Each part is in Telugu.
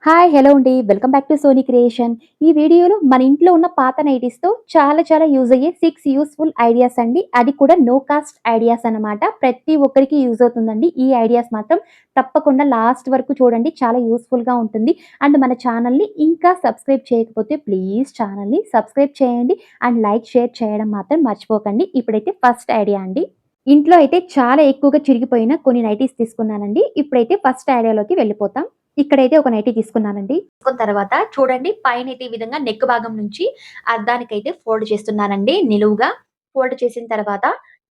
హాయ్! హలో అండి. Welcome back to Sony creation. ఈ వీడియోలో మన ఇంట్లో ఉన్న పాత నైటీస్‌తో చాలా యూజ్ అయ్యే 6 యూజ్‌ఫుల్ ఐడియాస్ అండి. అది కూడా నో కాస్ట్ ఐడియాస్ అన్నమాట. ప్రతి ఒక్కరికి యూజ్ అవుతుందండి. ఈ ఐడియాస్ మాత్రం తప్పకుండా లాస్ట్ వరకు చూడండి. చాలా యూజ్‌ఫుల్‌గా ఉంటుంది. అండ్ మన ఛానల్‌ని ఇంకా సబ్స్క్రైబ్ చేయకపోతే ప్లీజ్ ఛానల్‌ని సబ్స్క్రైబ్ చేయండి. అండ్ లైక్, షేర్ చేయడం మాత్రం మర్చిపోకండి. ఇప్పుడైతే ఫస్ట్ ఐడియా అండి. ఇంట్లో అయితే చాలా ఎక్కువగా చిరిగిపోయిన కొన్ని నైటీస్ తీసుకున్నానండి. ఇప్పుడైతే ఫస్ట్ ఐడియాలోకి వెళ్ళిపోతాం. ఇక్కడైతే ఒక నైటీ తీసుకున్నానండి. తీసుకున్న తర్వాత చూడండి పైనైతే ఈ విధంగా నెక్ భాగం నుంచి అర్ధానికైతే ఫోల్డ్ చేస్తున్నానండి నిలువుగా. ఫోల్డ్ చేసిన తర్వాత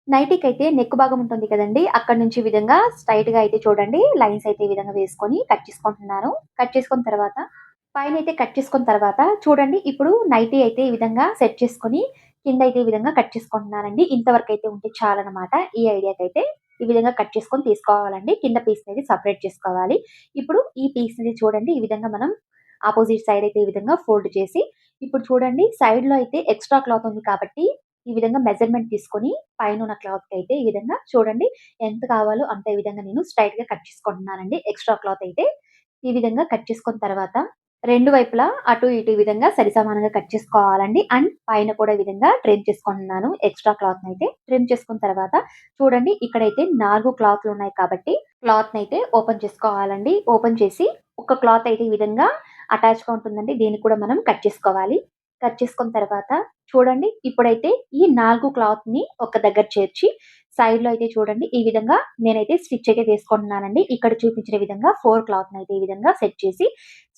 నైటీకైతే నెక్ భాగం ఉంటుంది కదండీ! అక్కడి నుంచి ఈ విధంగా స్ట్రెయిట్‌గా అయితే చూడండి లైన్స్ అయితే ఈ విధంగా వేసుకొని కట్ చేసుకుంటున్నాను. కట్ చేసుకున్న తర్వాత పైనైతే కట్ చేసుకున్న తర్వాత చూడండి ఇప్పుడు నైటీ అయితే ఈ విధంగా సెట్ చేసుకొని కిందైతే ఈ విధంగా కట్ చేసుకుంటున్నానండి. ఇంతవరకైతే ఉంటే చాలనమాట. ఈ ఐడియాకైతే ఈ విధంగా కట్ చేసుకొని తీసుకోవాలండి. కింద పీస్‌నైతే సెపరేట్ చేసుకోవాలి. ఇప్పుడు ఈ పీస్‌ని చూడండి ఈ విధంగా మనం అపోజిట్ సైడ్ అయితే ఈ విధంగా ఫోల్డ్ చేసి, ఇప్పుడు చూడండి సైడ్‌లో అయితే ఎక్స్‌ట్రా క్లాత్ ఉంది కాబట్టి, ఈ విధంగా మెజర్‌మెంట్ తీసుకొని పైనున్న క్లాత్‌కైతే ఈ విధంగా చూడండి ఎంత కావాలో అంత ఈ విధంగా నేను స్ట్రెయిట్‌గా కట్ చేసుకుంటున్నానండి. ఎక్స్‌ట్రా క్లాత్ అయితే ఈ విధంగా కట్ చేసుకున్న తర్వాత రెండు వైపులా అటు ఇటు ఈ విధంగా సరిసమానంగా కట్ చేసుకోవాలండి. అండ్ పైన కూడా ఈ విధంగా ట్రిమ్ చేసుకుంటున్నాను ఎక్స్‌ట్రా క్లాత్‌నైతే. ట్రిమ్ చేసుకున్న తర్వాత చూడండి ఇక్కడైతే 4 క్లాత్‌లున్నాయి కాబట్టి క్లాత్‌నైతే ఓపెన్ చేసుకోవాలండి. ఓపెన్ చేసి ఒక క్లాత్ అయితే ఈ విధంగా అటాచ్‌గా ఉంటుందండి. దీన్ని కూడా మనం కట్ చేసుకోవాలి. కట్ చేసుకున్న తర్వాత చూడండి ఇప్పుడైతే ఈ 4 క్లాత్‌ని ఒక దగ్గర చేర్చి సైడ్‌లో అయితే చూడండి ఈ విధంగా నేనైతే స్టిచ్ అయితే వేసుకుంటున్నానండి. ఇక్కడ చూపించిన విధంగా 4 క్లాత్‌నైతే ఈ విధంగా సెట్ చేసి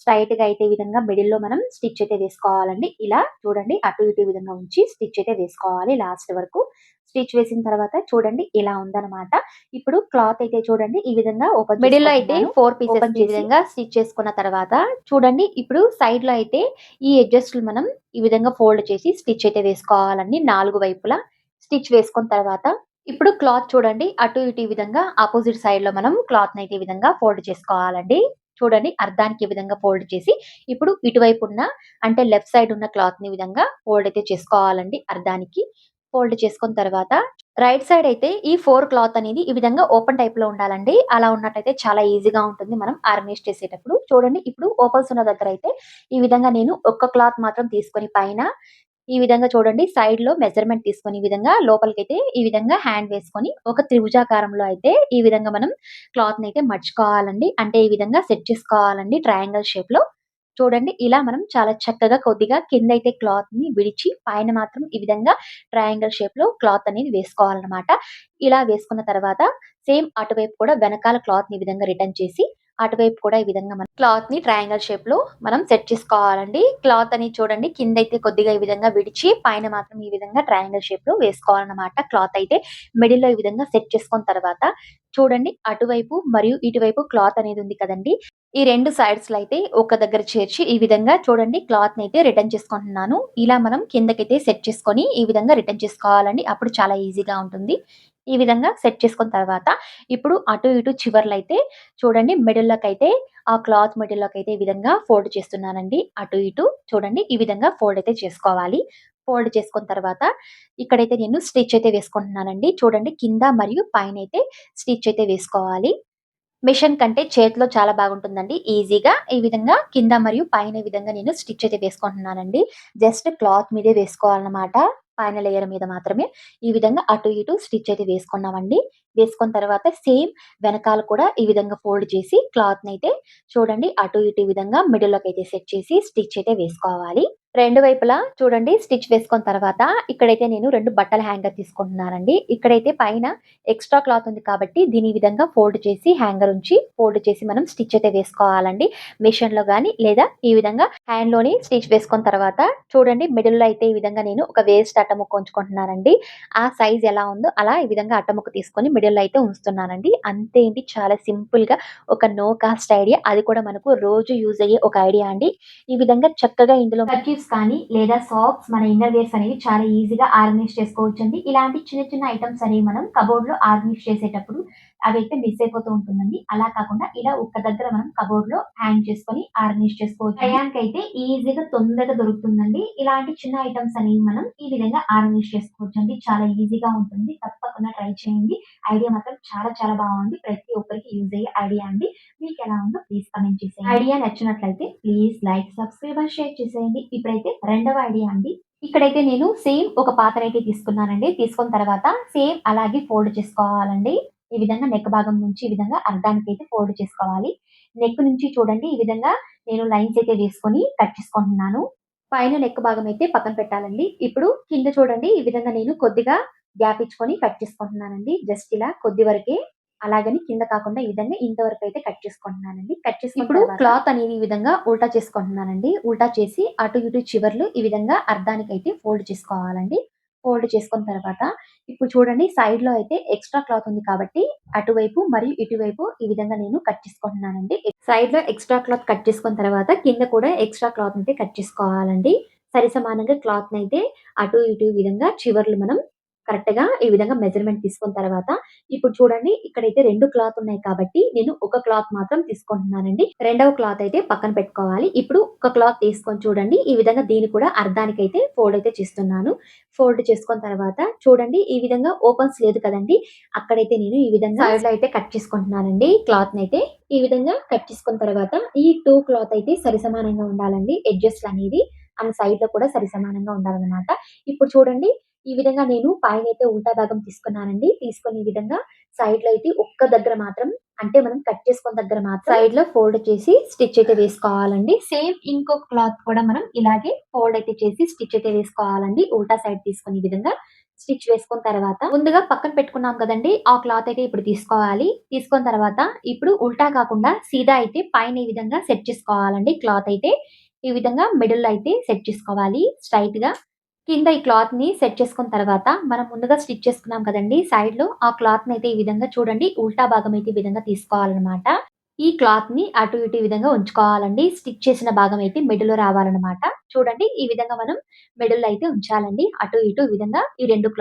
స్ట్రెయిట్‌గా అయితే ఈ విధంగా మిడిల్‌లో మనం స్టిచ్ అయితే వేసుకోవాలండి. ఇలా చూడండి అటు ఇటు ఈ విధంగా ఉంచి స్టిచ్ అయితే వేసుకోవాలి లాస్ట్ వరకు. స్టిచ్ వేసిన తర్వాత చూడండి ఇలా ఉందనమాట. ఇప్పుడు క్లాత్ అయితే చూడండి ఈ విధంగా ఓపెన్ మిడిల్‌లో అయితే 4 పీసెస్ ఓపెన్ ఈ విధంగా స్టిచ్ చేసుకున్న తర్వాత చూడండి ఇప్పుడు సైడ్‌లో అయితే ఈ ఎడ్జెస్‌లు మనం ఈ విధంగా ఫోల్డ్ చేసి స్టిచ్ అయితే వేసుకోవాలండి 4 వైపులా. స్టిచ్ వేసుకున్న తర్వాత ఇప్పుడు క్లాత్ చూడండి అటు ఇటు ఈ విధంగా అపోజిట్ సైడ్‌లో మనం క్లాత్‌నైతే ఈ విధంగా ఫోల్డ్ చేసుకోవాలండి. చూడండి అర్ధానికి ఈ విధంగా ఫోల్డ్ చేసి ఇప్పుడు ఇటువైపు ఉన్న అంటే లెఫ్ట్ సైడ్ ఉన్న క్లాత్‌ని ఈ విధంగా ఫోల్డ్ అయితే చేసుకోవాలండి అర్ధానికి. ఫోల్డ్ చేసుకున్న తర్వాత రైట్ సైడ్ అయితే ఈ 4 క్లాత్ అనేది ఈ విధంగా ఓపెన్ టైప్‌లో ఉండాలండి. అలా ఉన్నట్టయితే చాలా ఈజీగా ఉంటుంది మనం ఆర్గనైజ్ చేసేటప్పుడు. చూడండి ఇప్పుడు ఓపెన్స్ ఉన్న దగ్గర అయితే ఈ విధంగా నేను ఒక్క క్లాత్ మాత్రం తీసుకొని పైన ఈ విధంగా చూడండి సైడ్‌లో మెజర్‌మెంట్ తీసుకొని ఈ విధంగా లోపలికైతే ఈ విధంగా హ్యాండ్ వేసుకొని ఒక త్రిభుజాకారంలో అయితే ఈ విధంగా మనం క్లాత్‌నైతే మడుచుకోవాలండి. అంటే ఈ విధంగా సెట్ చేసుకోవాలండి ట్రయాంగిల్ షేప్‌లో. చూడండి ఇలా మనం చాలా చక్కగా కొద్దిగా కిందైతే క్లాత్‌ని విడిచి పైన మాత్రం ఈ విధంగా ట్రయాంగిల్ షేప్‌లో క్లాత్ అనేది వేసుకోవాలనమాట. ఇలా వేసుకున్న తర్వాత సేమ్ అటువైపు కూడా వెనకాల క్లాత్‌ని ఈ విధంగా రిటర్న్ చేసి అటువైపు కూడా ఈ విధంగా మనం క్లాత్‌ని ట్రయాంగిల్ షేప్‌లో మనం సెట్ చేసుకోవాలండి. క్లాత్ అనేది చూడండి కిందైతే కొద్దిగా ఈ విధంగా విడిచి పైన మాత్రం ఈ విధంగా ట్రయాంగిల్ షేప్‌లో వేసుకోవాలనమాట. క్లాత్ అయితే మిడిల్‌లో ఈ విధంగా సెట్ చేసుకున్న తర్వాత చూడండి అటువైపు మరియు ఇటువైపు క్లాత్ అనేది ఉంది కదండీ! ఈ 2 సైడ్స్‌లో అయితే ఒక దగ్గర చేర్చి ఈ విధంగా చూడండి క్లాత్‌నైతే రిటర్న్ చేసుకుంటున్నాను. ఇలా మనం కిందకైతే సెట్ చేసుకొని ఈ విధంగా రిటర్న్ చేసుకోవాలండి. అప్పుడు చాలా ఈజీగా ఉంటుంది. ఈ విధంగా సెట్ చేసుకున్న తర్వాత ఇప్పుడు అటు ఇటు చివర్లయితే చూడండి మిడిల్‌లోకైతే ఆ క్లాత్ మిడిల్‌లోకైతే ఈ విధంగా ఫోల్డ్ చేస్తున్నానండి. అటు ఇటు చూడండి ఈ విధంగా ఫోల్డ్ అయితే చేసుకోవాలి. ఫోల్డ్ చేసుకున్న తర్వాత ఇక్కడైతే నేను స్టిచ్ అయితే వేసుకుంటున్నానండి. చూడండి కింద మరియు పైనైతే స్టిచ్ అయితే వేసుకోవాలి. మిషన్ కంటే చేతిలో చాలా బాగుంటుందండి. ఈజీగా ఈ విధంగా కింద మరియు పైన ఈ విధంగా నేను స్టిచ్ అయితే వేసుకుంటున్నానండి. జస్ట్ క్లాత్ మీదే వేసుకోవాలన్నమాట. పైన లేయర్ మీద మాత్రమే. ఈ విధంగా అటు ఇటు స్టిచ్ అయితే వేసుకున్నామండి. వేసుకున్న తర్వాత సేమ్ వెనకాల కూడా ఈ విధంగా ఫోల్డ్ చేసి క్లాత్‌నైతే చూడండి అటు ఇటు ఈ విధంగా మిడిల్‌లోకైతే సెట్ చేసి స్టిచ్ అయితే వేసుకోవాలి. 2 వైపులా చూడండి స్టిచ్ వేసుకున్న తర్వాత ఇక్కడైతే నేను 2 బట్టల హ్యాంగర్ తీసుకుంటున్నానండి. ఇక్కడైతే పైన ఎక్స్‌ట్రా క్లాత్ ఉంది కాబట్టి దీన్ని ఈ విధంగా ఫోల్డ్ చేసి హ్యాంగర్ ఉంచి ఫోల్డ్ చేసి మనం స్టిచ్ అయితే వేసుకోవాలండి. మిషన్‌లో గాని లేదా ఈ విధంగా హ్యాండ్‌లోని స్టిచ్ వేసుకున్న తర్వాత చూడండి మిడిల్‌లో అయితే ఈ విధంగా నేను ఒక వేస్ట్ అట్ట ముక్క ఉంచుకుంటున్నానండి. ఆ సైజ్ ఎలా ఉందో అలా ఈ విధంగా అట్ట ముక్క తీసుకొని మిడిల్‌లో అయితే ఉంచుతున్నానండి. అంతే అండి చాలా సింపుల్‌గా ఒక నో కాస్ట్ ఐడియా. అది కూడా మనకు రోజు యూజ్ అయ్యే ఒక ఐడియా అండి. ఈ విధంగా చక్కగా ఇందులో కర్చీఫ్స్ కానీ లేదా సాక్స్ మన ఇన్నర్ వేర్స్ అనేవి చాలా ఈజీగా ఆర్గనైజ్ చేసుకోవచ్చండి. ఇలాంటి చిన్న ఐటెమ్స్ అనేవి మనం కబోర్డ్‌లో ఆర్గనైజ్ చేసేటప్పుడు అవైతే మిస్ అయిపోతూ ఉంటుందండి. అలా కాకుండా ఇలా ఒక్క దగ్గర మనం కబోర్డ్‌లో హ్యాంగ్ చేసుకొని ఆర్గనైజ్ చేసుకోవచ్చు. టయానికైతే ఈజీగా తొందరగా దొరుకుతుందండి. ఇలాంటి చిన్న ఐటెమ్స్ అనేవి మనం ఈ విధంగా ఆర్గనైజ్ చేసుకోవచ్చండి. చాలా ఈజీగా ఉంటుంది. తప్పకుండా ట్రై చేయండి. ఐడియా మాత్రం చాలా చాలా బాగుంది. ప్రతి ఒక్కరికి యూజ్ అయ్యే ఐడియా అండి. మీకెలా ఉందో ప్లీజ్ కామెంట్ చేసేయండి. ఐడియా నచ్చినట్లయితే please like, subscribe and share చేసేయండి. ఇప్పుడైతే రెండవ ఐడియా అండి. ఇక్కడైతే నేను సేమ్ ఒక పాతనైతే తీసుకున్నానండి. తీసుకున్న తర్వాత సేమ్ అలాగే ఫోల్డ్ చేసుకోవాలండి. ఈ విధంగా నెక్ భాగం నుంచి ఈ విధంగా అర్ధానికైతే ఫోల్డ్ చేసుకోవాలి. నెక్ నుంచి చూడండి ఈ విధంగా నేను లైన్స్ అయితే వేసుకొని కట్ చేసుకుంటున్నాను. పైన నెక్ భాగం అయితే పక్కన పెట్టాలండి. ఇప్పుడు కింద చూడండి ఈ విధంగా నేను కొద్దిగా గ్యాప్ ఇచ్చుకొని కట్ చేసుకుంటున్నానండి. జస్ట్ ఇలా కొద్ది వరకే. అలాగని కింద కాకుండా ఈ విధంగా ఇంతవరకు అయితే కట్ చేసుకుంటున్నానండి. కట్ చేసుకున్న ఇప్పుడు క్లాత్ అనేది ఈ విధంగా ఉల్టా చేసుకుంటున్నానండి. ఉల్టా చేసి అటు ఇటు చివర్లు ఈ విధంగా అర్ధానికైతే ఫోల్డ్ చేసుకోవాలండి. ఫోల్డ్ చేసుకున్న తర్వాత ఇప్పుడు చూడండి సైడ్‌లో అయితే ఎక్స్‌ట్రా క్లాత్ ఉంది కాబట్టి అటువైపు మరియు ఇటువైపు ఈ విధంగా నేను కట్ చేసుకుంటున్నానండి. సైడ్‌లో ఎక్స్‌ట్రా క్లాత్ కట్ చేసుకున్న తర్వాత కింద కూడా ఎక్స్‌ట్రా క్లాత్‌నైతే కట్ చేసుకోవాలండి. సరిసమానంగా క్లాత్‌నైతే అటు ఇటు ఈ విధంగా చివర్లు మనం కరెక్ట్‌గా ఈ విధంగా మెజర్‌మెంట్ తీసుకున్న తర్వాత ఇప్పుడు చూడండి ఇక్కడైతే 2 క్లాత్ ఉన్నాయి కాబట్టి నేను ఒక క్లాత్ మాత్రం తీసుకుంటున్నానండి. రెండవ క్లాత్ అయితే పక్కన పెట్టుకోవాలి. ఇప్పుడు ఒక క్లాత్ తీసుకొని చూడండి ఈ విధంగా దీన్ని కూడా అర్ధానికైతే ఫోల్డ్ అయితే చేస్తున్నాను. ఫోల్డ్ చేసుకున్న తర్వాత చూడండి ఈ విధంగా ఓపెన్స్ లేదు కదండీ! అక్కడైతే నేను ఈ విధంగా సైడ్‌లో అయితే కట్ చేసుకుంటున్నానండి క్లాత్‌నైతే. ఈ విధంగా కట్ చేసుకున్న తర్వాత ఈ 2 క్లాత్ అయితే సరిసమానంగా ఉండాలండి. ఎడ్జెస్‌లనేది అండ్ సైడ్‌లో కూడా సరిసమానంగా ఉండాలన్నమాట. ఇప్పుడు చూడండి ఈ విధంగా నేను పైనైతే ఉల్టా భాగం తీసుకున్నానండి. తీసుకొని ఈ విధంగా సైడ్‌లో అయితే ఒక్క దగ్గర మాత్రం అంటే మనం కట్ చేసుకున్న దగ్గర మాత్రం సైడ్‌లో ఫోల్డ్ చేసి స్టిచ్ అయితే వేసుకోవాలండి. సేమ్ ఇంకొక క్లాత్ కూడా మనం ఇలాగే ఫోల్డ్ అయితే చేసి స్టిచ్ అయితే వేసుకోవాలండి. ఉల్టా సైడ్ తీసుకొని ఈ విధంగా స్టిచ్ వేసుకున్న తర్వాత ముందుగా పక్కన పెట్టుకున్నాం కదండీ! ఆ క్లాత్ అయితే ఇప్పుడు తీసుకోవాలి. తీసుకున్న తర్వాత ఇప్పుడు ఉల్టా కాకుండా సీదా అయితే పైన ఈ విధంగా సెట్ చేసుకోవాలండి క్లాత్ అయితే. ఈ విధంగా మిడిల్‌లో అయితే సెట్ చేసుకోవాలి స్ట్రెయిట్‌గా. కింద ఈ క్లాత్‌ని సెట్ చేసుకున్న తర్వాత, మనం ముందుగా స్టిచ్ చేసుకున్నాం కదండీ! సైడ్‌లో ఆ క్లాత్‌నయితే ఈ విధంగా చూడండి ఉల్టా భాగం అయితే ఈ విధంగా తీసుకోవాలనమాట. ఈ క్లాత్‌ని అటు ఇటు ఈ విధంగా ఉంచుకోవాలండి. స్టిచ్ చేసిన భాగం అయితే మిడిల్‌లో రావాలనమాట. చూడండి ఈ విధంగా మనం మిడిల్‌లో అయితే ఉంచాలండి. అటు ఇటు ఈ విధంగా ఈ 2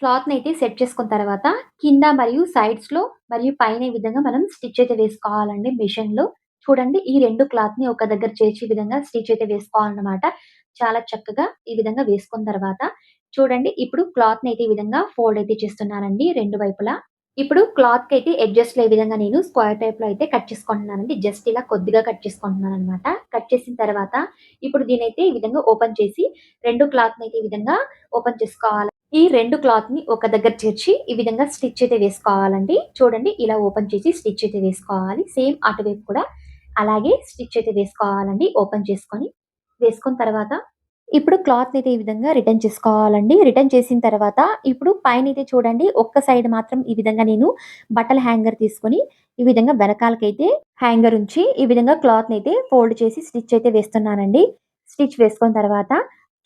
క్లాత్‌నయితే సెట్ చేసుకున్న తర్వాత కింద మరియు సైడ్స్‌లో మరియు పైన ఈ విధంగా మనం స్టిచ్ అయితే వేసుకోవాలండి మిషన్‌లో. చూడండి ఈ 2 క్లాత్‌ని ఒక దగ్గర చేర్చి ఈ విధంగా స్టిచ్ అయితే వేసుకోవాలనమాట. చాలా చక్కగా ఈ విధంగా వేసుకున్న తర్వాత చూడండి ఇప్పుడు క్లాత్‌నయితే ఈ విధంగా ఫోల్డ్ అయితే చేస్తున్నానండి 2 వైపులా. ఇప్పుడు క్లాత్‌కైతే ఎడ్జస్ట్‌లో ఈ విధంగా నేను స్క్వేర్ టైప్‌లో అయితే కట్ చేసుకుంటున్నానండి. జస్ట్ ఇలా కొద్దిగా కట్ చేసుకుంటున్నాననమాట. కట్ చేసిన తర్వాత ఇప్పుడు దీన్నైతే ఈ విధంగా ఓపెన్ చేసి 2 క్లాత్‌నయితే ఈ విధంగా ఓపెన్ చేసుకోవాలి. ఈ 2 క్లాత్‌ని ఒక దగ్గర చేర్చి ఈ విధంగా స్టిచ్ అయితే వేసుకోవాలండి. చూడండి ఇలా ఓపెన్ చేసి స్టిచ్ అయితే వేసుకోవాలి. సేమ్ అటువైపు కూడా అలాగే స్టిచ్ అయితే వేసుకోవాలండి ఓపెన్ చేసుకొని. వేసుకున్న తర్వాత ఇప్పుడు క్లాత్‌నయితే ఈ విధంగా రిటర్న్ చేసుకోవాలండి. రిటర్న్ చేసిన తర్వాత ఇప్పుడు పైనైతే చూడండి ఒక్క సైడ్ మాత్రం ఈ విధంగా నేను బట్టల హ్యాంగర్ తీసుకొని ఈ విధంగా వెనకాలకైతే హ్యాంగర్ ఉంచి ఈ విధంగా క్లాత్‌నయితే ఫోల్డ్ చేసి స్టిచ్ అయితే వేస్తున్నానండి. స్టిచ్ వేసుకున్న తర్వాత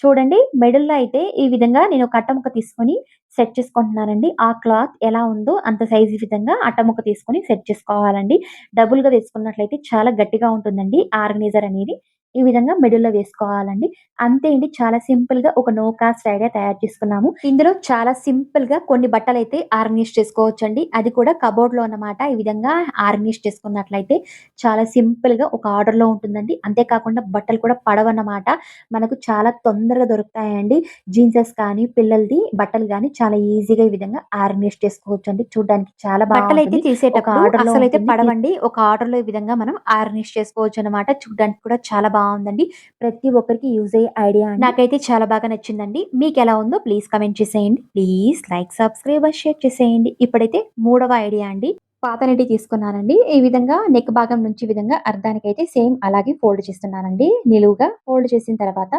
చూడండి మిడిల్‌లో అయితే ఈ విధంగా నేను ఒక అట్ట ముక్క తీసుకొని సెట్ చేసుకుంటున్నానండి. ఆ క్లాత్ ఎలా ఉందో అంత సైజ్ విధంగా అట్ట ముక్క తీసుకొని సెట్ చేసుకోవాలండి. డబుల్‌గా వేసుకున్నట్లయితే చాలా గట్టిగా ఉంటుందండి ఆర్గనైజర్ అనేది. ఈ విధంగా మిడిల్‌లో వేసుకోవాలండి. అంతే అండి. చాలా సింపుల్‌గా ఒక నో కాస్ట్ ఐడియా తయారు చేసుకున్నాము. ఇందులో చాలా సింపుల్‌గా కొన్ని బట్టలైతే ఆర్గనైజ్ చేసుకోవచ్చండి. అది కూడా కబోర్డ్‌లో అన్నమాట. ఈ విధంగా ఆర్గనైజ్ చేసుకున్నట్లయితే చాలా సింపుల్‌గా ఒక ఆర్డర్‌లో ఉంటుందండి. అంతే కాకుండా బట్టలు కూడా పడవన్నమాట. మనకు చాలా తొందరగా దొరుకుతాయండి. జీన్సెస్ కానీ, పిల్లలది బట్టలు గానీ చాలా ఈజీగా ఈ విధంగా ఆర్గనైజ్ చేసుకోవచ్చండి. చూడ్డానికి చాలా బట్టలైతే బావుంటుంది. తీసేటప్పుడు ఒక ఆర్డర్‌లో అసలైతే ఉంటుంది. పడవండి. ఒక ఆర్డర్‌లో ఈ విధంగా మనం ఆర్గనైజ్ చేసుకోవచ్చన్నమాట. చూడ్డానికి కూడా చాలా బావుందండి. ప్రతి ఒక్కరికి యూజ్ అయ్యే ఐడియా అండి. నాకైతే చాలా బాగా నచ్చిందండి. మీకెలా ఉందో ప్లీజ్ కామెంట్ చేసేయండి. Please like, subscribe and share చేసేయండి. ఇప్పుడైతే మూడవ ఐడియా అండి. పాత నైటీ తీసుకున్నానండి. ఈ విధంగా నెక్ భాగం నుంచి ఈ విధంగా అర్ధానికైతే సేమ్ అలాగే ఫోల్డ్ చేస్తున్నానండి. నిలువుగా ఫోల్డ్ చేసిన తర్వాత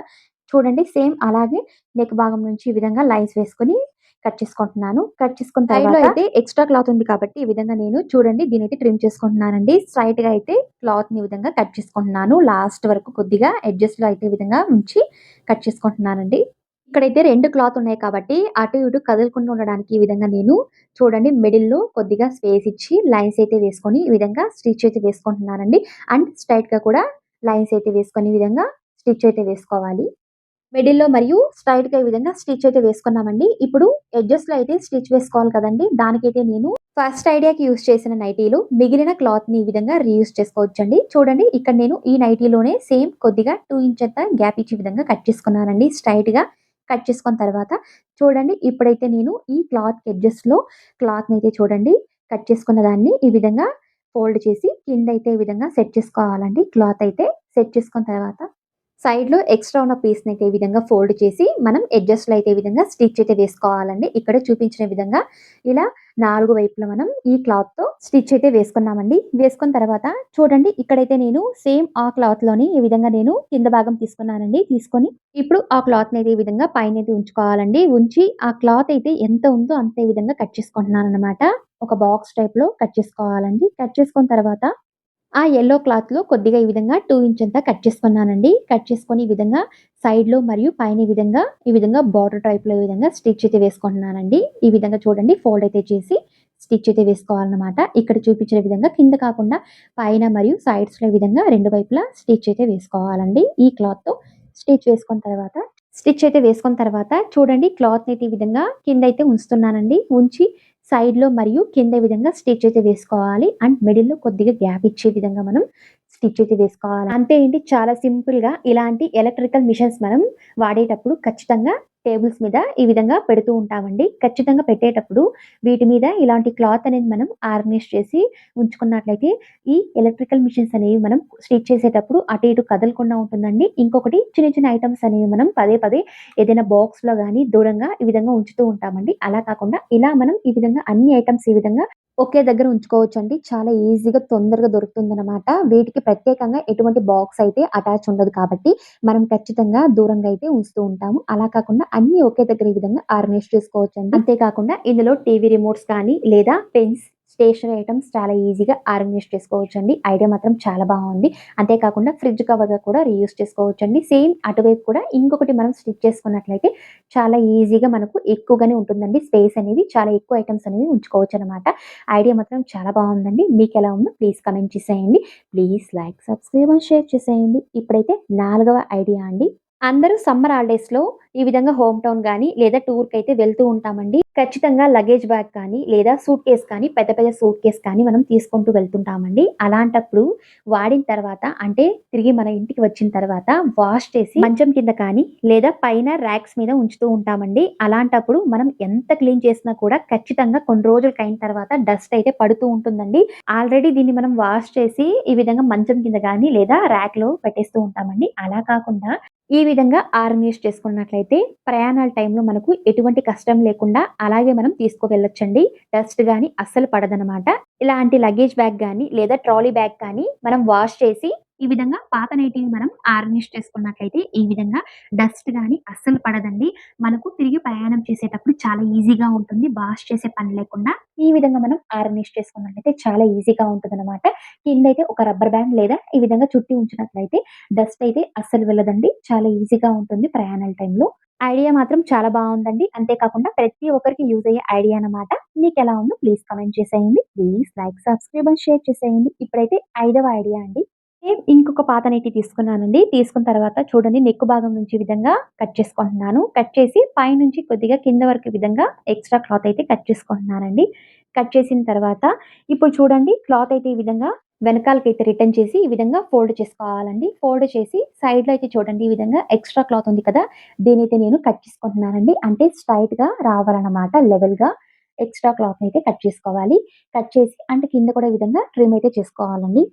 చూడండి సేమ్ అలాగే నెక్ భాగం నుంచి ఈ విధంగా లైన్స్ వేసుకొని కట్ చేసుకుంటున్నాను. కట్ చేసుకున్న సైడ్‌లో అయితే ఎక్స్‌ట్రా క్లాత్ ఉంది కాబట్టి ఈ విధంగా నేను చూడండి దీన్నైతే ట్రిమ్ చేసుకుంటున్నానండి. స్ట్రెయిట్‌గా అయితే క్లాత్‌ని ఈ విధంగా కట్ చేసుకుంటున్నాను. లాస్ట్ వరకు కొద్దిగా ఎడ్జస్ట్‌లో అయితే ఈ విధంగా ఉంచి కట్ చేసుకుంటున్నానండి. ఇక్కడైతే 2 క్లాత్ ఉన్నాయి కాబట్టి అటు ఇటు కదలకుండా ఉండడానికి ఈ విధంగా నేను చూడండి మిడిల్‌లో కొద్దిగా స్పేస్ ఇచ్చి లైన్స్ అయితే వేసుకొని ఈ విధంగా స్టిచ్ అయితే వేసుకుంటున్నానండి. అండ్ స్ట్రెయిట్‌గా కూడా లైన్స్ అయితే వేసుకొని ఈ విధంగా స్టిచ్ అయితే వేసుకోవాలి. మిడిల్‌లో మరియు స్ట్రెయిట్‌గా ఈ విధంగా స్టిచ్ అయితే వేసుకున్నామండి. ఇప్పుడు ఎడ్జెస్‌లో అయితే స్టిచ్ వేసుకోవాలి కదండీ! దానికైతే నేను ఫస్ట్ ఐడియాకి యూజ్ చేసిన నైటీలు మిగిలిన క్లాత్‌ని ఈ విధంగా రీయూజ్ చేసుకోవచ్చండి. చూడండి ఇక్కడ నేను ఈ నైటీలోనే సేమ్ కొద్దిగా 2 ఇంచ్ అంత గ్యాప్ ఇచ్చి ఈ విధంగా కట్ చేసుకున్నానండి. స్ట్రెయిట్‌గా కట్ చేసుకున్న తర్వాత చూడండి ఇప్పుడైతే నేను ఈ క్లాత్‌కి ఎడ్జెస్‌లో క్లాత్‌నైతే చూడండి కట్ చేసుకున్న దాన్ని ఈ విధంగా ఫోల్డ్ చేసి కిందైతే ఈ విధంగా సెట్ చేసుకోవాలండి. క్లాత్ అయితే సెట్ చేసుకున్న తర్వాత సైడ్‌లో ఎక్స్‌ట్రా ఉన్న పీస్‌నైతే ఈ విధంగా ఫోల్డ్ చేసి, మనం ఎడ్జెస్‌లో అయితే ఈ విధంగా స్టిచ్ అయితే వేసుకోవాలండి. ఇక్కడ చూపించిన విధంగా ఇలా 4 వైపులా మనం ఈ క్లాత్‌తో స్టిచ్ అయితే వేసుకున్నామండి. వేసుకున్న తర్వాత చూడండి ఇక్కడైతే నేను సేమ్ ఆ క్లాత్‌లోని ఈ విధంగా నేను కింద భాగం తీసుకున్నానండి. తీసుకొని ఇప్పుడు ఆ క్లాత్‌నైతే ఈ విధంగా పైనైతే ఉంచుకోవాలండి. ఉంచి ఆ క్లాత్ అయితే ఎంత ఉందో అంతే విధంగా కట్ చేసుకుంటున్నాననమాట. ఒక బాక్స్ టైప్‌లో కట్ చేసుకోవాలండి. కట్ చేసుకున్న తర్వాత ఆ యెల్లో క్లాత్‌లో కొద్దిగా ఈ విధంగా 2 ఇంచ్ అంతా కట్ చేసుకున్నానండి. కట్ చేసుకొని ఈ విధంగా సైడ్‌లో మరియు పైన ఈ విధంగా బార్డర్ టైప్‌లో ఈ విధంగా స్టిచ్ అయితే వేసుకుంటున్నానండి. ఈ విధంగా చూడండి ఫోల్డ్ అయితే చేసి స్టిచ్ అయితే వేసుకోవాలన్నమాట. ఇక్కడ చూపించిన విధంగా కింద కాకుండా పైన మరియు సైడ్స్‌లో ఈ విధంగా 2 వైపులా స్టిచ్ అయితే వేసుకోవాలండి. ఈ క్లాత్‌తో స్టిచ్ అయితే వేసుకున్న తర్వాత చూడండి క్లాత్‌నైతే ఈ విధంగా కిందైతే ఉంచుతున్నానండి. ఉంచి సైడ్‌లో మరియు కింద ఈ విధంగా స్టిచ్ అయితే వేసుకోవాలి. అండ్ మిడిల్‌లో కొద్దిగా గ్యాప్ ఇచ్చే విధంగా మనం స్టిచ్ అయితే వేసుకోవాలి. అంతే అండి చాలా సింపుల్‌గా ఇలాంటి ఎలక్ట్రికల్ మిషన్స్ మనం వాడేటప్పుడు ఖచ్చితంగా టేబుల్స్ మీద ఈ విధంగా పెడుతూ ఉంటామండి. ఖచ్చితంగా పెట్టేటప్పుడు వీటి మీద ఇలాంటి క్లాత్ అనేది మనం ఆర్గనైజ్ చేసి ఉంచుకున్నట్లయితే ఈ ఎలక్ట్రికల్ మిషన్స్ అనేవి మనం స్టిచ్ చేసేటప్పుడు అటు ఇటు కదలకుండా ఉంటుందండి. ఇంకొకటి చిన్న చిన్న ఐటెమ్స్ అనేవి మనం పదే పదే ఏదైనా బాక్స్‌లో గాని దూరంగా ఈ విధంగా ఉంచుతూ ఉంటామండి. అలా కాకుండా ఇలా మనం ఈ విధంగా అన్ని ఐటెమ్స్ ఈ విధంగా ఒకే దగ్గర ఉంచుకోవచ్చండి. చాలా ఈజీగా తొందరగా దొరుకుతుందనమాట. వీటికి ప్రత్యేకంగా ఎటువంటి బాక్స్ అయితే అటాచ్ ఉండదు కాబట్టి, మనం ఖచ్చితంగా దూరంగా అయితే ఉంచుతూ ఉంటాము. అలా కాకుండా అన్నీ ఒకే దగ్గర ఈ విధంగా ఆర్గనైజ్ చేసుకోవచ్చండి. అంతే కాకుండా ఇందులో టీవీ రిమోట్స్ కానీ, లేదా పెన్స్, స్టేషనరీ ఐటెమ్స్ చాలా ఈజీగా ఆర్గనైజ్ చేసుకోవచ్చండి. ఐడియా మాత్రం చాలా బావుంది. అంతే కాకుండా ఫ్రిడ్జ్ కవర్‌గా కూడా రీయూజ్ చేసుకోవచ్చండి. సేమ్ అటువైపు కూడా ఇంకొకటి మనం స్టిచ్ చేసుకున్నట్లయితే చాలా ఈజీగా మనకు ఎక్కువగానే ఉంటుందండి. స్పేస్ అనేది చాలా ఎక్కువ ఐటెమ్స్ అనేవి ఉంచుకోవచ్చనమాట. ఐడియా మాత్రం చాలా బావుందండి. మీకెలా ఉందో ప్లీజ్ కామెంట్ చేసేయండి. Please like, subscribe and share చేసేయండి. ఇప్పుడైతే 4వ ఐడియా అండి. అందరూ సమ్మర్ హాలిడేస్‌లో ఈ విధంగా హోమ్ టౌన్ గాని, లేదా టూర్‌కైతే వెళ్తూ ఉంటామండి. ఖచ్చితంగా లగేజ్ బ్యాగ్ కానీ, లేదా సూట్‌కేస్ కానీ, పెద్ద పెద్ద సూట్‌కేస్ కానీ మనం తీసుకుంటూ వెళ్తుంటామండి. అలాంటప్పుడు వాడిన తర్వాత అంటే తిరిగి మన ఇంటికి వచ్చిన తర్వాత వాష్ చేసి మంచం కింద కానీ, లేదా పైన ర్యాక్స్ మీద ఉంచుతూ ఉంటామండి. అలాంటప్పుడు మనం ఎంత క్లీన్ చేసినా కూడా ఖచ్చితంగా కొన్ని రోజులకయిన తర్వాత డస్ట్ అయితే పడుతూ ఉంటుందండి. ఆల్రెడీ దీన్ని మనం వాష్ చేసి ఈ విధంగా మంచం కింద గానీ, లేదా ర్యాక్‌లో పెట్టేస్తూ ఉంటామండి. అలా కాకుండా ఈ విధంగా ఆర్గనైజ్ చేసుకున్నట్లయితే ప్రయాణాల టైంలో మనకు ఎటువంటి కష్టం లేకుండా అలాగే మనం తీసుకువెళ్ళొచ్చండి. డస్ట్ గాని అస్సలు పడదనమాట. ఇలాంటి లగేజ్ బ్యాగ్ గాని, లేదా ట్రాలీ బ్యాగ్ కానీ మనం వాష్ చేసి ఈ విధంగా పాత నైటీని మనం ఆర్గనైజ్ చేసుకున్నట్లయితే ఈ విధంగా డస్ట్ గాని అస్సలు పడదండి. మనకు తిరిగి ప్రయాణం చేసేటప్పుడు చాలా ఈజీగా ఉంటుంది. వాష్ చేసే పని లేకుండా ఈ విధంగా మనం ఆర్గనైజ్ చేసుకున్నట్లయితే చాలా ఈజీగా ఉంటుందనమాట. కిందైతే ఒక రబ్బర్ బ్యాండ్ లేదా ఈ విధంగా చుట్టి ఉంచినట్లయితే డస్ట్ అయితే అస్సలు వెళ్ళదండి. చాలా ఈజీగా ఉంటుంది ప్రయాణాల టైంలో. ఐడియా మాత్రం చాలా బావుందండి. అంతే కాకుండా ప్రతి ఒక్కరికి యూజ్ అయ్యే ఐడియా అన్నమాట. మీకెలా ఉందో ప్లీజ్ కామెంట్ చేసేయండి. Please like, subscribe and share చేసేయండి. ఇప్పుడైతే 5వ ఐడియా అండి. సేమ్ ఇంకొక పాత నైటీ తీసుకున్నానండి. తీసుకున్న తర్వాత చూడండి నెక్ భాగం నుంచి ఈ విధంగా కట్ చేసుకుంటున్నాను. కట్ చేసి పైనుంచి కొద్దిగా కింద వరకు ఈ విధంగా ఎక్స్‌ట్రా క్లాత్ అయితే కట్ చేసుకుంటున్నానండి. కట్ చేసిన తర్వాత ఇప్పుడు చూడండి క్లాత్ అయితే ఈ విధంగా వెనకాలకైతే రిటర్న్ చేసి ఈ విధంగా ఫోల్డ్ చేసుకోవాలండి. ఫోల్డ్ చేసి సైడ్‌లో అయితే చూడండి ఈ విధంగా ఎక్స్‌ట్రా క్లాత్ ఉంది కదా! దీన్నైతే నేను కట్ చేసుకుంటున్నానండి. అంటే స్ట్రెయిట్‌గా రావాలన్నమాట లెవెల్‌గా ఎక్స్‌ట్రా క్లాత్‌నైతే కట్ చేసుకోవాలి. కట్ చేసి అంటే కింద కూడా ఈ విధంగా ట్రిమ్ అయితే చేసుకోవాలండి.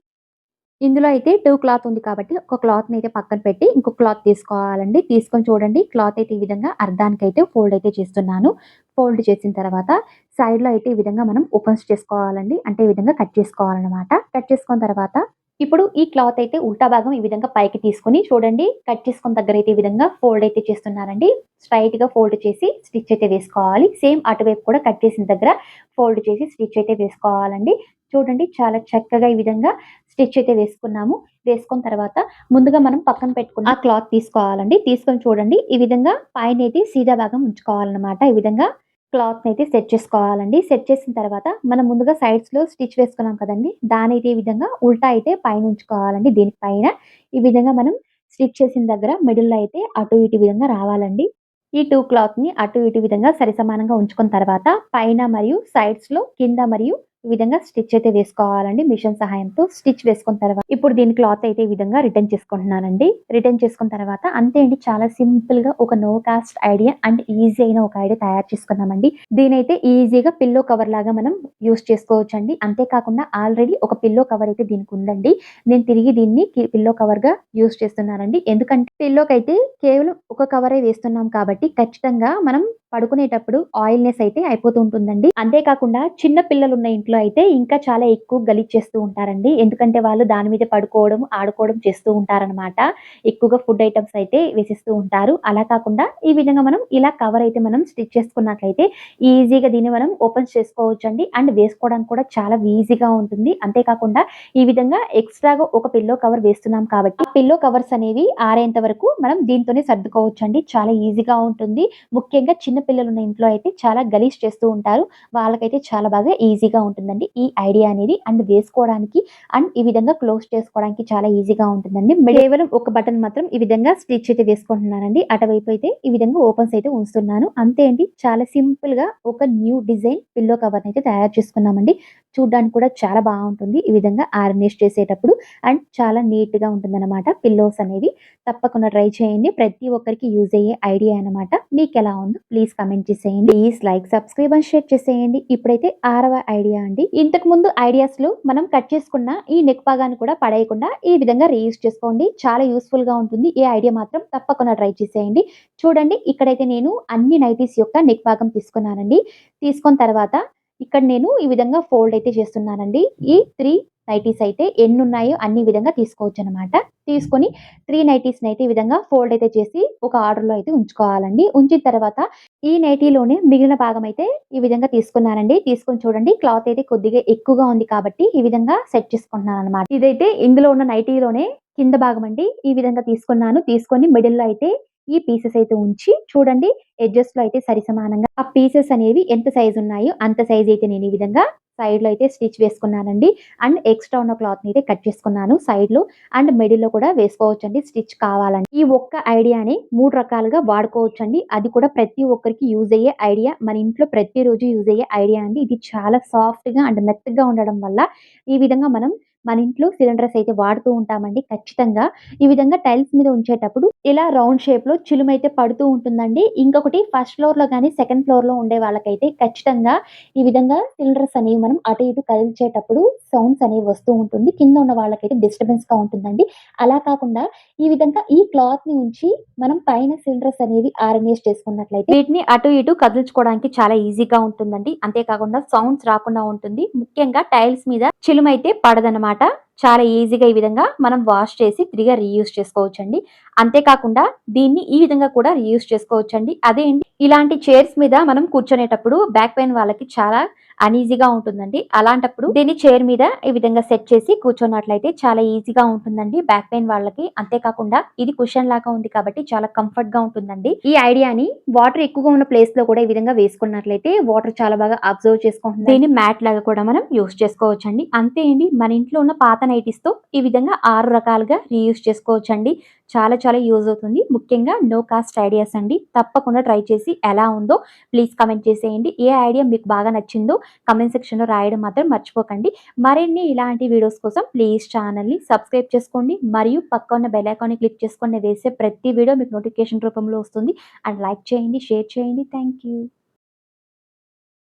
ఇందులో అయితే 2 క్లాత్ ఉంది కాబట్టి, ఒక క్లాత్‌నయితే పక్కన పెట్టి, ఇంకో క్లాత్ తీసుకోవాలండి. తీసుకొని చూడండి క్లాత్ అయితే ఈ విధంగా అర్ధానికైతే ఫోల్డ్ అయితే చేస్తున్నాను. ఫోల్డ్ చేసిన తర్వాత సైడ్‌లో అయితే ఈ విధంగా మనం ఓపెన్స్ చేసుకోవాలండి. అంటే ఈ విధంగా కట్ చేసుకోవాలనమాట. కట్ చేసుకున్న తర్వాత ఇప్పుడు ఈ క్లాత్ అయితే ఉల్టా భాగం ఈ విధంగా పైకి తీసుకొని చూడండి కట్ చేసుకున్న దగ్గరైతే ఈ విధంగా ఫోల్డ్ అయితే చేస్తున్నానండి. స్ట్రెయిట్‌గా ఫోల్డ్ చేసి స్టిచ్ అయితే వేసుకోవాలి. సేమ్ అటువైపు కూడా కట్ చేసిన దగ్గర ఫోల్డ్ చేసి స్టిచ్ అయితే వేసుకోవాలండి. చూడండి చాలా చక్కగా ఈ విధంగా స్టిచ్ అయితే వేసుకున్నాము. వేసుకున్న తర్వాత ముందుగా మనం పక్కన పెట్టుకున్న ఆ క్లాత్ తీసుకోవాలండి. తీసుకొని చూడండి ఈ విధంగా పైనైతే సీదా భాగం ఉంచుకోవాలన్నమాట. ఈ విధంగా క్లాత్‌నైతే సెట్ చేసుకోవాలండి. సెట్ చేసిన తర్వాత మనం ముందుగా సైడ్స్‌లో స్టిచ్ వేసుకున్నాం కదండీ! దాన్నైతే ఈ విధంగా ఉల్టా అయితే పైన ఉంచుకోవాలండి. దీని పైన ఈ విధంగా మనం స్టిచ్ చేసిన దగ్గర మిడిల్‌లో అయితే అటు ఇటు విధంగా రావాలండి. ఈ 2 క్లాత్‌ని అటు ఇటు విధంగా సరిసమానంగా ఉంచుకున్న తర్వాత పైన మరియు సైడ్స్‌లో కింద మరియు ఈ విధంగా స్టిచ్ అయితే వేసుకోవాలండి మిషన్ సహాయంతో. స్టిచ్ వేసుకున్న తర్వాత ఇప్పుడు దీని క్లాత్ అయితే ఈ విధంగా రిటర్న్ చేసుకుంటున్నానండి. రిటర్న్ చేసుకున్న తర్వాత అంతే అండి, చాలా సింపుల్‌గా ఒక no cost idea and easy అయిన ఒక ఐడియా తయారు చేసుకున్నామండి. దీనైతే ఈజీగా పిల్లో కవర్ లాగా మనం యూజ్ చేసుకోవచ్చండి. అంతే కాకుండా ఆల్రెడీ ఒక పిల్లో కవర్ అయితే దీనికి ఉందండి. నేను తిరిగి దీన్ని పిల్లో కవర్‌గా యూజ్ చేస్తున్నానండి. ఎందుకంటే పిల్లోకైతే కేవలం ఒక కవరే వేస్తున్నాం కాబట్టి ఖచ్చితంగా మనం పడుకునేటప్పుడు ఆయిల్‌నెస్ అయితే అయిపోతూ ఉంటుందండి. అంతే కాకుండా చిన్న పిల్లలున్న ఇంట్లో అయితే ఇంకా చాలా ఎక్కువ గలీజ్ చేస్తూ ఉంటారండి. ఎందుకంటే వాళ్ళు దాని మీద పడుకోవడం, ఆడుకోవడం చేస్తూ ఉంటారనమాట. ఎక్కువగా ఫుడ్ ఐటెమ్స్ అయితే వేసిస్తూ ఉంటారు. అలా కాకుండా ఈ విధంగా మనం ఇలా కవర్ అయితే మనం స్టిచ్ చేసుకున్నట్లయితే ఈజీగా దీన్ని మనం ఓపెన్ చేసుకోవచ్చండి. అండ్ వేసుకోవడానికి కూడా చాలా ఈజీగా ఉంటుంది. అంతే కాకుండా ఈ విధంగా ఎక్స్‌ట్రాగా ఒక పిల్లో కవర్ వేస్తున్నాం కాబట్టి ఆ పిల్లో కవర్స్ అనేవి ఆరేంత వరకు మనం దీంతోనే సర్దుకోవచ్చండి. చాలా ఈజీగా ఉంటుంది. ముఖ్యంగా చిన్న పిల్లలున్న ఇంట్లో అయితే చాలా గలీజ్ చేస్తూ ఉంటారు. వాళ్ళకైతే చాలా బాగా ఈజీగా ఉంటుందండి ఈ ఐడియా అనేది. అండ్ వేసుకోవడానికి అండ్ ఈ విధంగా క్లోజ్ చేసుకోవడానికి చాలా ఈజీగా ఉంటుందండి. కేవలం ఒక బటన్ మాత్రం ఈ విధంగా స్టిచ్ అయితే వేసుకుంటున్నానండి. అటువైపు అయితే ఈ విధంగా ఓపెన్స్ అయితే ఉంచుతున్నాను. అంతే అండి, చాలా సింపుల్‌గా ఒక న్యూ డిజైన్ పిల్లో కవర్‌ని అయితే తయారు చేసుకున్నామండి. చూడ్డానికి కూడా చాలా బావుంటుంది ఈ విధంగా ఆర్గనైజ్ చేసేటప్పుడు. అండ్ చాలా నీట్‌గా ఉంటుందన్నమాట పిల్లోస్ అనేవి. తప్పకుండా ట్రై చేయండి. ప్రతి ఒక్కరికి యూజ్ అయ్యే ఐడియా అన్నమాట. మీకెలా ఉందో ప్లీజ్ కామెంట్ చేసేయండి. Please like, subscribe and share చేసేయండి. ఇప్పుడైతే 6వ ఐడియా అండి. ఇంతకుముందు ఐడియాస్‌లో మనం కట్ చేసుకున్న ఈ నెక్ భాగాన్ని కూడా పడేయకుండా ఈ విధంగా రీయూజ్ చేసుకోండి. చాలా యూజ్‌ఫుల్‌గా ఉంటుంది. ఈ ఐడియా మాత్రం తప్పకుండా ట్రై చేసేయండి. చూడండి, ఇక్కడైతే నేను అన్ని నైటీస్ యొక్క నెక్ భాగం తీసుకున్నానండి. తీసుకున్న తర్వాత ఇక్కడ నేను ఈ విధంగా ఫోల్డ్ అయితే చేస్తున్నానండి. ఈ 3 నైటీస్ అయితే ఎన్నున్నాయో అన్ని విధంగా తీసుకోవచ్చనమాట. తీసుకొని 3 నైటీస్‌నైతే ఈ విధంగా ఫోల్డ్ అయితే చేసి ఒక ఆర్డర్‌లో అయితే ఉంచుకోవాలండి. ఉంచిన తర్వాత ఈ నైటీలోనే మిగిలిన భాగం అయితే ఈ విధంగా తీసుకున్నానండి. తీసుకొని చూడండి, క్లాత్ అయితే కొద్దిగా ఎక్కువగా ఉంది కాబట్టి ఈ విధంగా సెట్ చేసుకుంటున్నాననమాట. ఇదైతే ఇందులో ఉన్న నైటీలోనే కింద భాగం అండి. ఈ విధంగా తీసుకున్నాను. తీసుకొని మిడిల్‌లో అయితే ఈ పీసెస్ అయితే ఉంచి చూడండి, ఎడ్జెస్‌లో అయితే సరిసమానంగా ఆ పీసెస్ అనేవి ఎంత సైజ్ ఉన్నాయో అంత సైజ్ అయితే నేను ఈ విధంగా సైడ్‌లో అయితే స్టిచ్ వేసుకున్నానండి. అండ్ ఎక్స్‌ట్రా ఉన్న క్లాత్‌ని అయితే కట్ చేసుకున్నాను సైడ్‌లో. అండ్ మిడిల్‌లో కూడా వేసుకోవచ్చండి స్టిచ్ కావాలంటే. ఈ ఒక్క ఐడియాని 3 రకాలుగా వాడుకోవచ్చండి. అది కూడా ప్రతి ఒక్కరికి యూజ్ అయ్యే ఐడియా. మన ఇంట్లో ప్రతిరోజు యూజ్ అయ్యే ఐడియా అండి. ఇది చాలా సాఫ్ట్‌గా అండ్ మెత్తగా ఉండడం వల్ల ఈ విధంగా మనం మన ఇంట్లో సిలిండర్స్ అయితే వాడుతూ ఉంటామండి ఖచ్చితంగా. ఈ విధంగా టైల్స్ మీద ఉంచేటప్పుడు ఇలా రౌండ్ షేప్‌లో చిలుమైతే పడుతూ ఉంటుందండి. ఇంకొకటి ఫస్ట్ ఫ్లోర్‌లో గాని, సెకండ్ ఫ్లోర్‌లో ఉండే వాళ్ళకైతే ఖచ్చితంగా ఈ విధంగా సిలిండర్స్ అనేవి మనం అటు ఇటు కదిల్చేటప్పుడు సౌండ్స్ అనేవి వస్తూ ఉంటుంది. కింద ఉన్న వాళ్ళకైతే డిస్టర్బెన్స్‌గా ఉంటుందండి. అలా కాకుండా ఈ విధంగా ఈ క్లాత్‌ని ఉంచి మనం పైన సిలిండర్స్ అనేవి ఆర్గనైజ్ చేసుకున్నట్లయితే వీటిని అటు ఇటు కదిలించుకోవడానికి చాలా ఈజీగా ఉంటుందండి. అంతే కాకుండా సౌండ్స్ రాకుండా ఉంటుంది. ముఖ్యంగా టైల్స్ మీద చిలుమైతే పడదనమాట. చాలా ఈజీగా ఈ విధంగా మనం వాష్ చేసి తిరిగి రీయూజ్ చేసుకోవచ్చండి. అంతే కాకుండా దీన్ని ఈ విధంగా కూడా రీయూజ్ చేసుకోవచ్చండి. అదే అండి, ఇలాంటి చైర్స్ మీద మనం కూర్చునేటప్పుడు బ్యాక్ పెయిన్ వాళ్ళకి చాలా అనీజీగా ఉంటుందండి. అలాంటప్పుడు దీన్ని చైర్ మీద ఈ విధంగా సెట్ చేసి కూర్చున్నట్లయితే చాలా ఈజీగా ఉంటుందండి బ్యాక్ పెయిన్ వాళ్ళకి. అంతే కాకుండా ఇది కుషన్ లాగా ఉంది కాబట్టి చాలా కంఫర్ట్ గా ఉంటుందండి. ఈ ఐడియాని వాటర్ ఎక్కువగా ఉన్న ప్లేస్ లో కూడా ఈ విధంగా వేసుకున్నట్లయితే వాటర్ చాలా బాగా అబ్జర్వ్ చేసుకుంటుంది. దీన్ని మ్యాట్ లాగా కూడా మనం యూస్ చేసుకోవచ్చండి. అంతే అండి, మన ఇంట్లో ఉన్న పాత నైటీస్ తో ఈ విధంగా 6 రకాలుగా రీయూస్ చేసుకోవచ్చండి. చాలా చాలా యూజ్ అవుతుంది. ముఖ్యంగా నో కాస్ట్ ఐడియాస్ అండి. తప్పకుండా ట్రై చేసి ఎలా ఉందో ప్లీజ్ కామెంట్ చేసేయండి. ఏ ఐడియా మీకు బాగా నచ్చిందో కామెంట్ సెక్షన్‌లో రాయడం మాత్రం మర్చిపోకండి. మరిన్ని ఇలాంటి వీడియోస్ కోసం ప్లీజ్ ఛానెల్‌ని సబ్స్క్రైబ్ చేసుకోండి. మరియు పక్కన ఉన్న బెల్ ఐకాన్‌ని క్లిక్ చేసుకొని నేను వేసే ప్రతి వీడియో మీకు నోటిఫికేషన్ రూపంలో వస్తుంది. అండ్ లైక్ చేయండి, షేర్ చేయండి. Thank you.